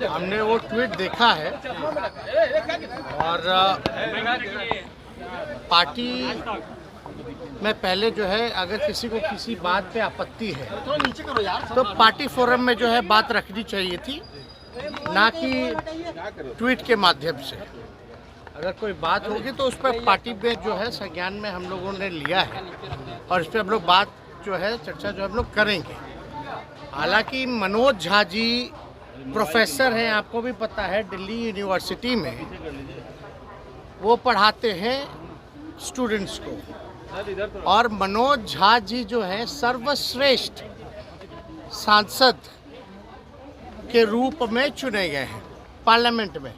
हमने वो ट्वीट देखा है और पार्टी में पहले जो है अगर किसी को किसी बात पे आपत्ति है तो पार्टी फोरम में जो है बात रखनी चाहिए थी, ना कि ट्वीट के माध्यम से। अगर कोई बात होगी तो उस पर पार्टी में जो है संज्ञान में हम लोगों ने लिया है और इस पर हम लोग बात जो है चर्चा जो हम लोग करेंगे। हालांकि मनोज झा जी प्रोफेसर हैं, आपको भी पता है, दिल्ली यूनिवर्सिटी में वो पढ़ाते हैं स्टूडेंट्स को, और मनोज झा जी जो है सर्वश्रेष्ठ सांसद के रूप में चुने गए हैं पार्लियामेंट में।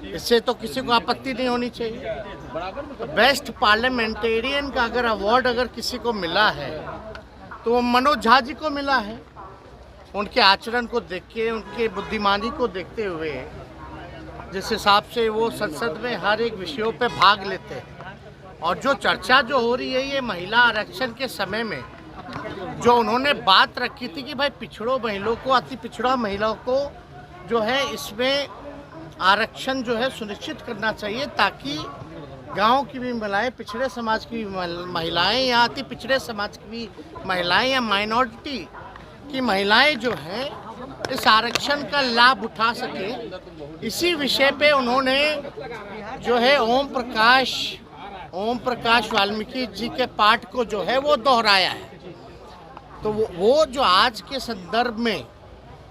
इससे तो किसी को आपत्ति नहीं होनी चाहिए। बेस्ट पार्लियामेंटेरियन का अगर अवार्ड अगर किसी को मिला है तो वो मनोज झा जी को मिला है। उनके आचरण को देख के, उनके बुद्धिमानी को देखते हुए, जिस हिसाब से वो संसद में हर एक विषयों पे भाग लेते हैं, और जो चर्चा जो हो रही है ये महिला आरक्षण के समय में जो उन्होंने बात रखी थी कि भाई पिछड़ों महिलाओं को, अति पिछड़ा महिलाओं को जो है इसमें आरक्षण जो है सुनिश्चित करना चाहिए, ताकि गांव की भी महिलाएं, पिछड़े समाज की महिलाएं या अति पिछड़े समाज की महिलाएं या माइनॉरिटी की महिलाएं जो हैं इस आरक्षण का लाभ उठा सके। इसी विषय पे उन्होंने जो है ओम प्रकाश वाल्मीकि जी के पाठ को जो है वो दोहराया है। तो वो जो आज के संदर्भ में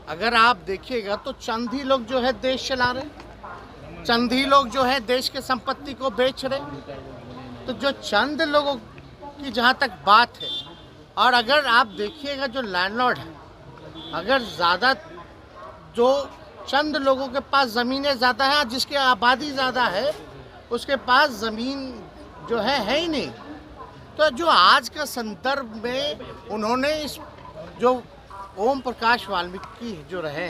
अगर आप देखिएगा तो चंद ही लोग जो है देश चला रहे, चंद ही लोग जो है देश के संपत्ति को बेच रहे। तो जो चंद लोगों की जहाँ तक बात है, और अगर आप देखिएगा जो लैंडलॉर्ड है, अगर ज़्यादा जो चंद लोगों के पास ज़मीनें ज़्यादा हैं, जिसकी आबादी ज़्यादा है उसके पास ज़मीन जो है ही नहीं। तो जो आज का संदर्भ में उन्होंने इस जो ओम प्रकाश वाल्मीकि जो रहे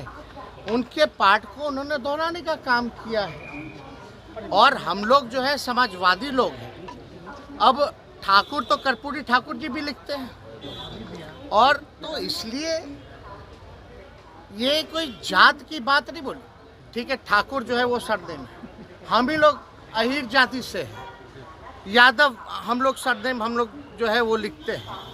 उनके पाठ को उन्होंने दोहराने का काम किया है। और हम लोग जो है समाजवादी लोग हैं। अब ठाकुर तो कर्पूरी ठाकुर जी भी लिखते हैं, और तो इसलिए ये कोई जात की बात नहीं बोली। ठीक है, ठाकुर जो है वो सरनेम है, हम ही लोग अहीर जाति से हैं, यादव हम लोग सरनेम हम लोग जो है वो लिखते हैं।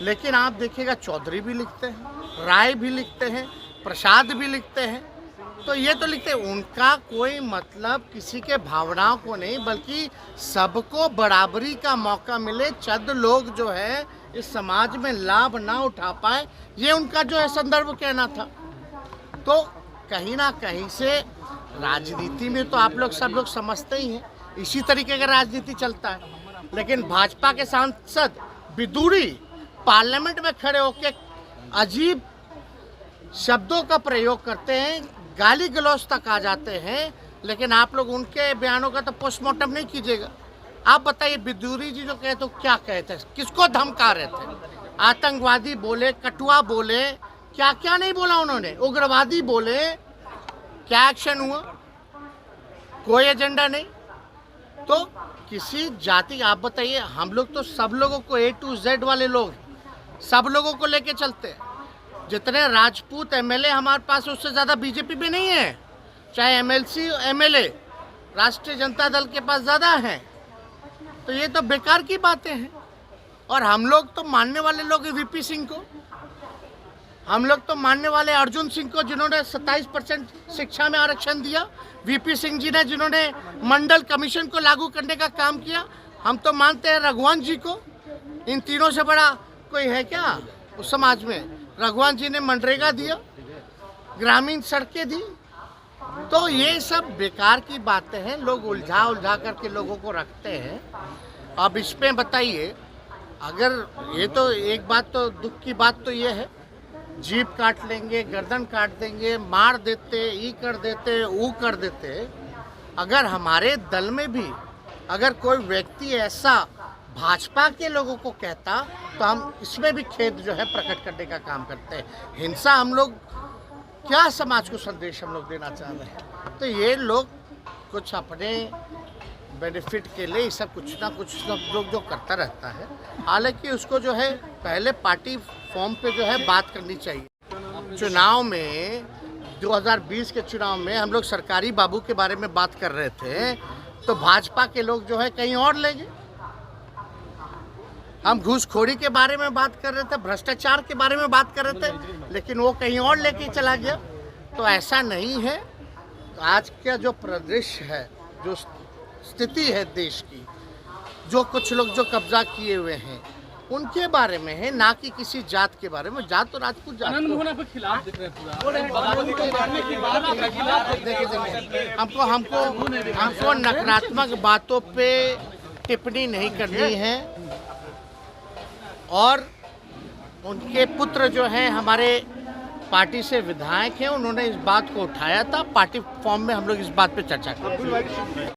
लेकिन आप देखिएगा चौधरी भी लिखते हैं, राय भी लिखते हैं, प्रसाद भी लिखते हैं। तो ये तो लिखते हैं, उनका कोई मतलब किसी के भावनाओं को नहीं, बल्कि सबको बराबरी का मौका मिले, चंद लोग जो है इस समाज में लाभ ना उठा पाए, ये उनका जो है संदर्भ कहना था। तो कहीं ना कहीं से राजनीति में तो आप लोग सब लोग समझते ही हैं, इसी तरीके का राजनीति चलता है। लेकिन भाजपा के सांसद विदुरी पार्लियामेंट में खड़े होकर अजीब शब्दों का प्रयोग करते हैं, गाली गलौज तक आ जाते हैं, लेकिन आप लोग उनके बयानों का तो पोस्टमार्टम नहीं कीजिएगा। आप बताइए, विदुरी जी जो कहे तो क्या कहते हैं, किसको धमका रहे थे? आतंकवादी बोले, कटुआ बोले, क्या क्या नहीं बोला उन्होंने, उग्रवादी बोले, क्या एक्शन हुआ? कोई एजेंडा नहीं। तो किसी जाति, आप बताइए, हम लोग तो सब लोगों को A to Z वाले लोग सब लोगों को लेके चलते हैं। जितने राजपूत MLA हमारे पास, उससे ज़्यादा बीजेपी भी नहीं है, चाहे MLC MLA राष्ट्रीय जनता दल के पास ज़्यादा हैं। तो ये तो बेकार की बातें हैं। और हम लोग तो मानने वाले लोग VP सिंह को, हम लोग तो मानने वाले अर्जुन सिंह को, जिन्होंने 27% शिक्षा में आरक्षण दिया, VP सिंह जी ने जिन्होंने मंडल कमीशन को लागू करने का काम किया। हम तो मानते हैं रघुवंश जी को। इन तीनों से बड़ा कोई है क्या उस समाज में? रघुवंश जी ने मनरेगा दिया, ग्रामीण सड़कें दी। तो ये सब बेकार की बातें हैं, लोग उलझा करके लोगों को रखते हैं। अब इसमें बताइए, अगर ये तो एक बात, तो दुख की बात तो ये है, जीभ काट लेंगे, गर्दन काट देंगे, मार देते, ई कर देते, ऊ कर देते। अगर हमारे दल में भी अगर कोई व्यक्ति ऐसा भाजपा के लोगों को कहता तो हम इसमें भी खेद जो है प्रकट करने का काम करते हैं। हिंसा हम लोग क्या समाज को संदेश हम लोग देना चाह रहे हैं? तो ये लोग कुछ अपने बेनिफिट के लिए सब कुछ ना कुछ सब लोग जो करता रहता है। हालांकि उसको जो है पहले पार्टी फॉर्म पे जो है बात करनी चाहिए। चुनाव में 2020 के चुनाव में हम लोग सरकारी बाबू के बारे में बात कर रहे थे, तो भाजपा के लोग जो है कहीं और ले गए। हम घूसखोरी के बारे में बात कर रहे थे, भ्रष्टाचार के बारे में बात कर रहे थे, लेकिन वो कहीं और लेके चला गया। तो ऐसा नहीं है। आज का जो परिदृश्य है, जो स्थिति है देश की, जो कुछ लोग जो कब्जा किए हुए हैं उनके बारे में है, ना कि किसी जात के बारे में। जात तो राजपूत जात हमको नकारात्मक बातों पे टिप्पणी नहीं करनी है। और उनके पुत्र जो हैं हमारे पार्टी से विधायक हैं, उन्होंने इस बात को उठाया था। पार्टी फॉर्म में हम लोग इस बात पे चर्चा की।